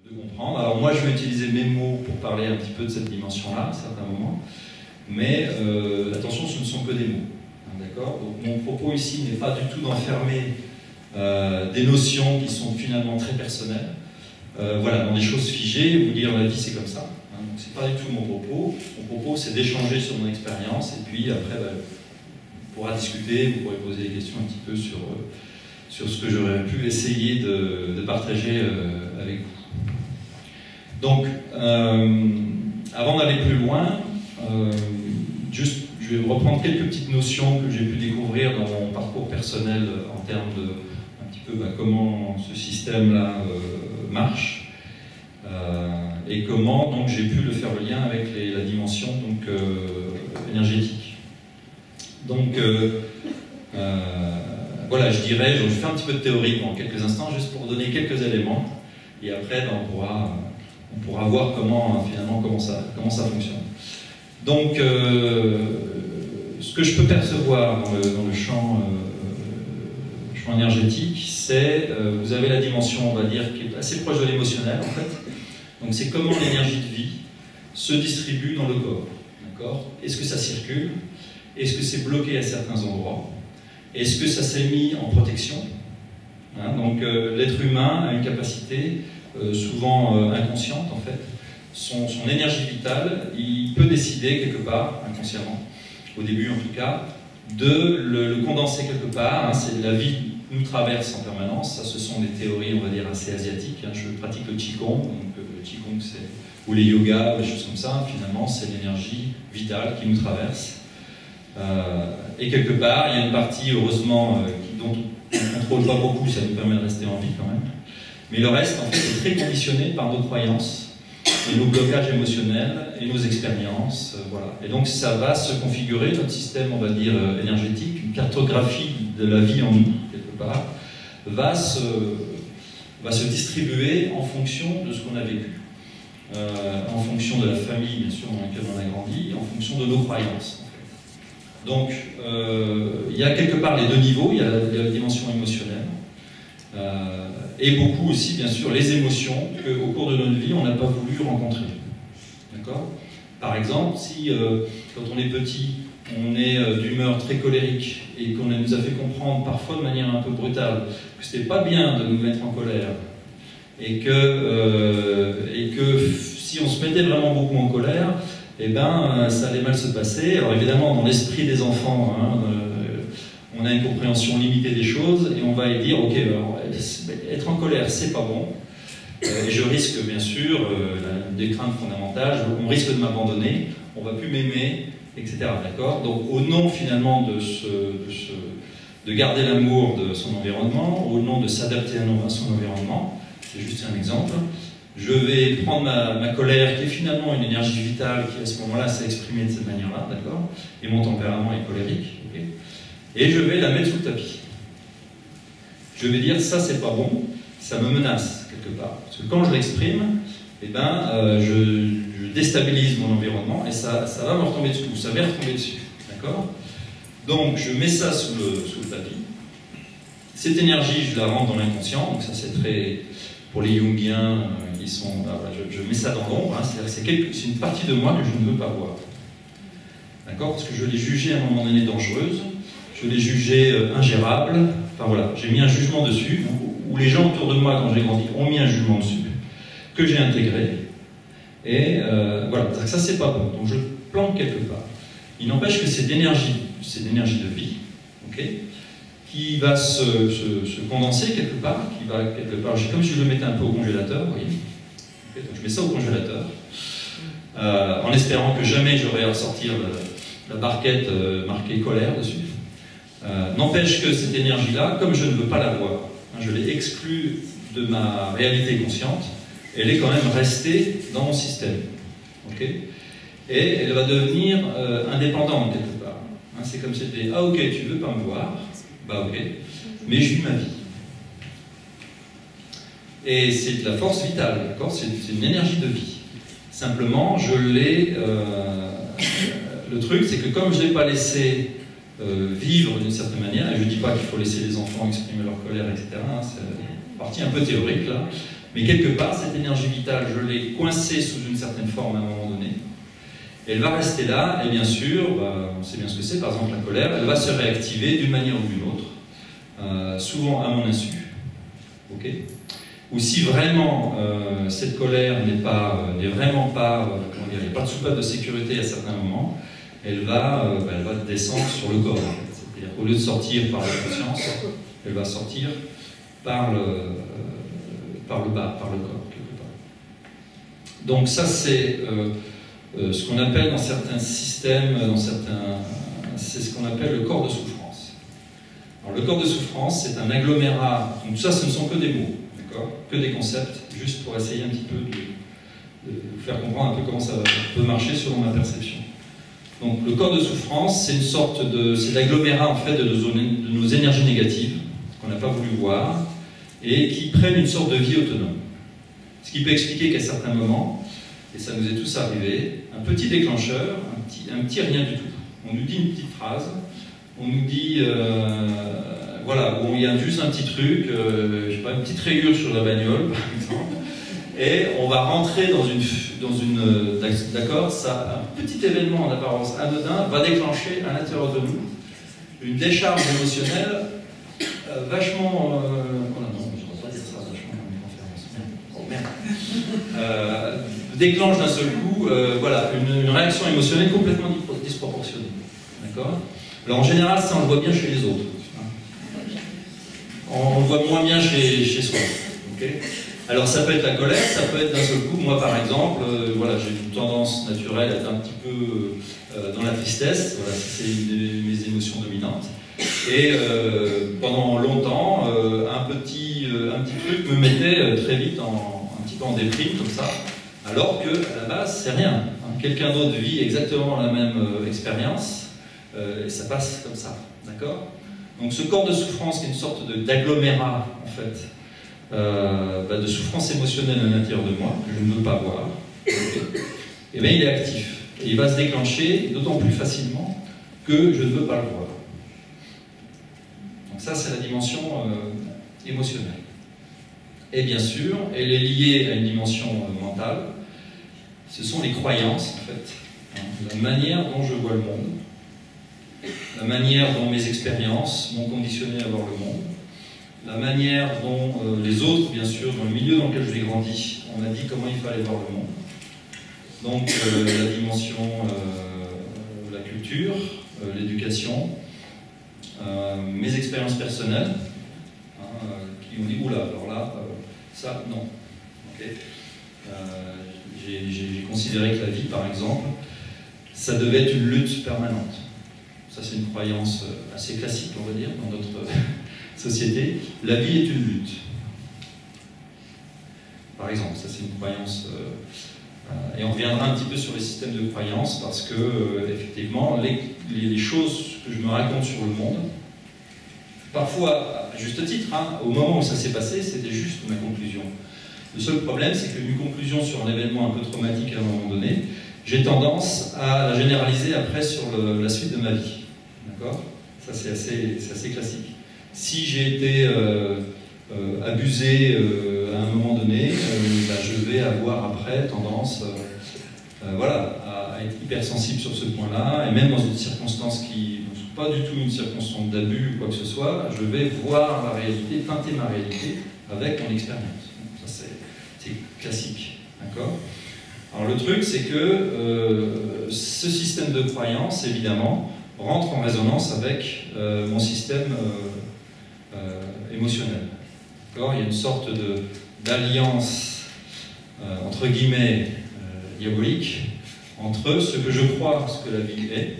de comprendre. Alors moi, je vais utiliser mes mots pour parler un petit peu de cette dimension-là, à certains moments, mais attention, ce ne sont que des mots. D'accord ? Donc mon propos ici n'est pas du tout d'enfermer des notions qui sont finalement très personnelles, voilà, dans des choses figées, vous dire la vie c'est comme ça. Hein, donc c'est pas du tout mon propos. Mon propos c'est d'échanger sur mon expérience et puis après on pourra discuter, vous pourrez poser des questions un petit peu sur ce que j'aurais pu essayer de partager avec vous. Donc, avant d'aller plus loin, juste je vais reprendre quelques petites notions que j'ai pu découvrir dans mon parcours personnel en termes de un petit peu comment ce système-là marche et comment donc j'ai pu le faire le lien avec la dimension donc, énergétique. Donc voilà, je dirais, je vais faire un petit peu de théorie pendant quelques instants juste pour donner quelques éléments et après on pourra voir finalement comment ça fonctionne. Donc, ce que je peux percevoir dans le champ énergétique, c'est, vous avez la dimension, on va dire, qui est assez proche de l'émotionnel, en fait. Donc, c'est comment l'énergie de vie se distribue dans le corps. D'accord ? Est-ce que ça circule ? Est-ce que c'est bloqué à certains endroits ? Est-ce que ça s'est mis en protection ? Hein, donc, l'être humain a une capacité, souvent inconsciente, en fait. Son énergie vitale, il peut décider quelque part, inconsciemment, au début en tout cas, de le condenser quelque part. Hein, la vie nous traverse en permanence. Ça, ce sont des théories, on va dire, assez asiatiques. Hein. Je pratique le Qigong, donc le Qigong, ou les yogas, des choses comme ça. Finalement, c'est l'énergie vitale qui nous traverse. Et quelque part, il y a une partie, heureusement, dont on ne contrôle pas beaucoup, ça nous permet de rester en vie quand même. Mais le reste, en fait, est très conditionné par nos croyances, et nos blocages émotionnels et nos expériences, voilà. Et donc ça va se configurer, notre système, on va dire, énergétique, une cartographie de la vie en nous, quelque part, va se distribuer en fonction de ce qu'on a vécu, en fonction de la famille, bien sûr, dans laquelle on a grandi, en fonction de nos croyances, en fait. Donc, il y a quelque part les deux niveaux, il y a la dimension émotionnelle, et beaucoup aussi, bien sûr, les émotions qu'au cours de notre vie, on n'a pas voulu rencontrer. D'accord ? Par exemple, si, quand on est petit, on est d'humeur très colérique et qu'on nous a fait comprendre, parfois de manière un peu brutale, que c'était pas bien de nous mettre en colère et que si on se mettait vraiment beaucoup en colère, eh ben, ça allait mal se passer. Alors évidemment, dans l'esprit des enfants, hein, on a une compréhension limitée des choses et on va y dire, ok, alors, être en colère, c'est pas bon. Et je risque, bien sûr, des craintes fondamentales, on risque de m'abandonner, on va plus m'aimer, etc. D'accord ? Donc, au nom finalement de garder l'amour de son environnement, au nom de s'adapter à son environnement, c'est juste un exemple, je vais prendre ma colère, qui est finalement une énergie vitale, qui à ce moment-là s'est exprimée de cette manière-là, d'accord ? Et mon tempérament est colérique, ok ? Et je vais la mettre sous le tapis. Je vais dire, ça c'est pas bon, ça me menace quelque part. Parce que quand je l'exprime, eh ben, je déstabilise mon environnement et ça va me retomber dessus, ou ça va retomber dessus. D'accord ? Donc je mets ça sous le tapis. Cette énergie, je la rentre dans l'inconscient, donc ça c'est très... Pour les Jungiens, qui sont... Voilà, je mets ça dans l'ombre, hein, c'est-à-dire que c'est une partie de moi que je ne veux pas voir. D'accord ? Parce que je l'ai jugée à un moment donné dangereuse, je l'ai jugée ingérable, enfin voilà, j'ai mis un jugement dessus, où les gens autour de moi, quand j'ai grandi, ont mis un jugement dessus, que j'ai intégré, et voilà, ça c'est pas bon, donc je planque quelque part. Il n'empêche que c'est d'énergie de vie, ok, qui va se condenser quelque part, comme si je le mettais un peu au congélateur, vous voyez, okay, donc je mets ça au congélateur, en espérant que jamais j'aurai à ressortir la barquette marquée colère dessus. N'empêche que cette énergie-là, comme je ne veux pas la voir, hein, je l'ai exclue de ma réalité consciente, elle est quand même restée dans mon système. Okay, et elle va devenir indépendante quelque part. Hein, c'est comme si c'était, ah ok, tu veux pas me voir, bah ok, mais je vis ma vie. Et c'est de la force vitale, d'accord ? C'est une énergie de vie. Simplement, je l'ai... le truc, c'est que comme je ne l'ai pas laissé vivre d'une certaine manière. Et je ne dis pas qu'il faut laisser les enfants exprimer leur colère, etc. Hein, c'est une partie un peu théorique là. Mais quelque part, cette énergie vitale, je l'ai coincée sous une certaine forme à un moment donné. Elle va rester là, et bien sûr, on sait bien ce que c'est, par exemple la colère, elle va se réactiver d'une manière ou d'une autre, souvent à mon insu. Okay, ou si vraiment cette colère n'est vraiment pas, comment dire, il n'y a pas de soupape de sécurité à certains moments, elle va descendre sur le corps. C'est-à-dire qu'au lieu de sortir par la conscience, elle va sortir par le bas, par le corps, quelque part. Donc ça, c'est ce qu'on appelle dans certains systèmes, c'est ce qu'on appelle le corps de souffrance. Alors, le corps de souffrance, c'est un agglomérat, donc ça, ce ne sont que des mots, d'accord, que des concepts, juste pour essayer un petit peu de vous faire comprendre un peu comment ça peut marcher selon ma perception. Donc le corps de souffrance, c'est une sorte c'est l'agglomérat en fait de nos énergies négatives, qu'on n'a pas voulu voir, et qui prennent une sorte de vie autonome. Ce qui peut expliquer qu'à certains moments, et ça nous est tous arrivé, un petit déclencheur, un petit rien du tout. On nous dit une petite phrase, on nous dit, voilà, où il y a juste un petit truc, je sais pas, une petite rayure sur la bagnole, par exemple, et on va rentrer dans une d'accord, ça, un petit événement en apparence anodin va déclencher à l'intérieur de nous une décharge émotionnelle vachement, oh non, je ne vais pas dire ça vachement dans mes conférences. Oh merde. Déclenche d'un seul coup, voilà, une réaction émotionnelle complètement disproportionnée, d'accord. Alors en général, ça on le voit bien chez les autres. On le voit moins bien chez soi. Okay. Alors ça peut être la colère, ça peut être d'un seul coup, moi par exemple, voilà, j'ai une tendance naturelle à être un petit peu dans la tristesse, voilà, c'est une de mes émotions dominantes. Et pendant longtemps, un petit truc me mettait très vite un petit peu en déprime comme ça, alors que à la base c'est rien. Hein. Quelqu'un d'autre vit exactement la même expérience et ça passe comme ça, d'accord. Donc ce corps de souffrance qui est une sorte d'agglomérat en fait. De souffrance émotionnelle à l'intérieur de moi, que je ne veux pas voir, et bien il est actif. Et il va se déclencher d'autant plus facilement que je ne veux pas le voir. Donc ça, c'est la dimension émotionnelle. Et bien sûr, elle est liée à une dimension mentale. Ce sont les croyances, en fait. Hein, la manière dont je vois le monde, la manière dont mes expériences m'ont conditionné à voir le monde, la manière dont les autres, bien sûr, dans le milieu dans lequel je l'ai grandi, on m'a dit comment il fallait voir le monde. Donc la dimension la culture, l'éducation, mes expériences personnelles, hein, qui ont dit, oula, alors là, ça, non. Okay. J'ai considéré que la vie, par exemple, ça devait être une lutte permanente. Ça, c'est une croyance assez classique, on va dire, dans notre société. La vie est une lutte. Par exemple, ça c'est une croyance. Et on reviendra un petit peu sur les systèmes de croyances parce que, effectivement, les choses que je me raconte sur le monde, parfois, à juste titre, hein, au moment où ça s'est passé, c'était juste ma conclusion. Le seul problème, c'est qu'une conclusion sur un événement un peu traumatique à un moment donné, j'ai tendance à la généraliser après sur la suite de ma vie. D'accord ? Ça, c'est assez classique. Si j'ai été abusé à un moment donné, je vais avoir après tendance voilà, à être hypersensible sur ce point-là, et même dans une circonstance qui ne soit pas du tout une circonstance d'abus ou quoi que ce soit, je vais voir la réalité, teinter ma réalité avec mon expérience. Ça, c'est classique. D'accord ? Alors le truc, c'est que ce système de croyance, évidemment, rentre en résonance avec mon système émotionnel. Il y a une sorte d'alliance, entre guillemets, diabolique, entre ce que je crois, ce que la vie est,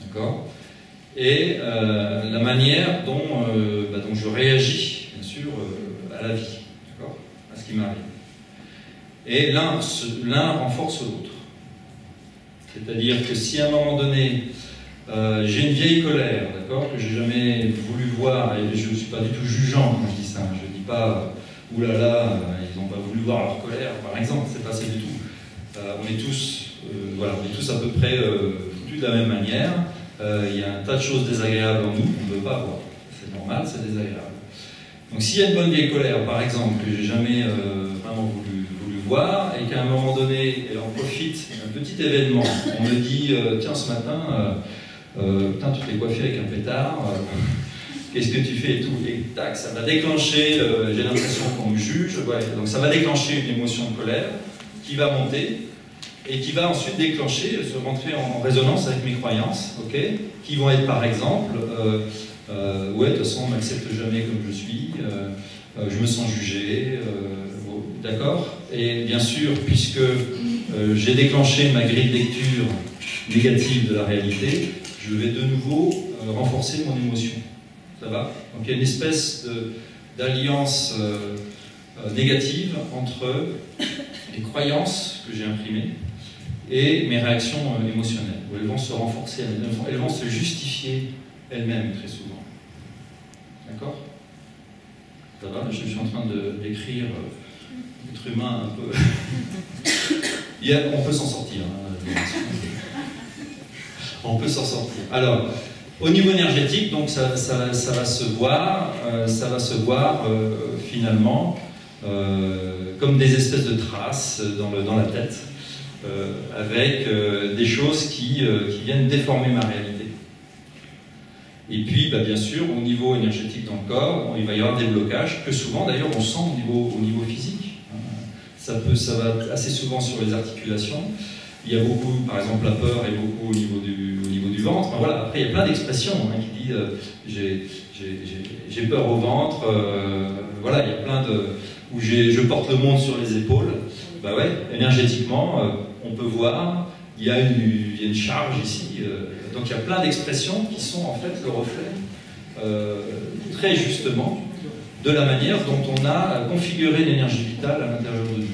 d'accord, et la manière dont je réagis, bien sûr, à la vie, d'accord, à ce qui m'arrive. Et l'un renforce l'autre. C'est-à-dire que si à un moment donné, j'ai une vieille colère, d'accord, que j'ai jamais voulu voir, et je ne suis pas du tout jugeant quand je dis ça, je ne dis pas oulala, ils n'ont pas voulu voir leur colère, par exemple, c'est pas ça du tout. On est tous à peu près foutus de la même manière, il y a un tas de choses désagréables en nous qu'on ne veut pas avoir. C'est normal, c'est désagréable. Donc s'il y a une bonne vieille colère, par exemple, que j'ai jamais vraiment voulu voir, et qu'à un moment donné, elle en profite d'un petit événement, on me dit tiens, ce matin, putain, tu t'es coiffé avec un pétard, qu'est-ce que tu fais et tout, et tac, ça va déclencher, j'ai l'impression qu'on me juge, ouais, donc ça va déclencher une émotion de colère qui va monter, et qui va ensuite déclencher, se rentrer en résonance avec mes croyances, ok, qui vont être par exemple, ouais, de toute façon, on ne m'accepte jamais comme je suis, je me sens jugé, d'accord? Et bien sûr, puisque j'ai déclenché ma grille de lecture négative de la réalité, je vais de nouveau renforcer mon émotion. Ça va? Donc il y a une espèce d'alliance négative entre les croyances que j'ai imprimées et mes réactions émotionnelles, où elles vont se renforcer, elles vont se justifier elles-mêmes très souvent. D'accord? Ça va? Je suis en train d'écrire l'être humain un peu... On peut s'en sortir. Hein, on peut s'en sortir. Alors, au niveau énergétique, donc ça va se voir, finalement comme des espèces de traces dans la tête, avec des choses qui viennent déformer ma réalité. Et puis, bah, bien sûr, au niveau énergétique dans le corps, il va y avoir des blocages que souvent, d'ailleurs, on sent au niveau physique. Ça va assez souvent sur les articulations. Il y a beaucoup, par exemple, la peur est beaucoup au niveau du ventre. Enfin, voilà. Après, il y a plein d'expressions qui disent j'ai peur au ventre. Voilà, il y a plein de... où je porte le monde sur les épaules. Bah ouais, énergétiquement, on peut voir, il y a une charge ici. Donc il y a plein d'expressions qui sont en fait le reflet, très justement, de la manière dont on a configuré l'énergie vitale à l'intérieur de nous.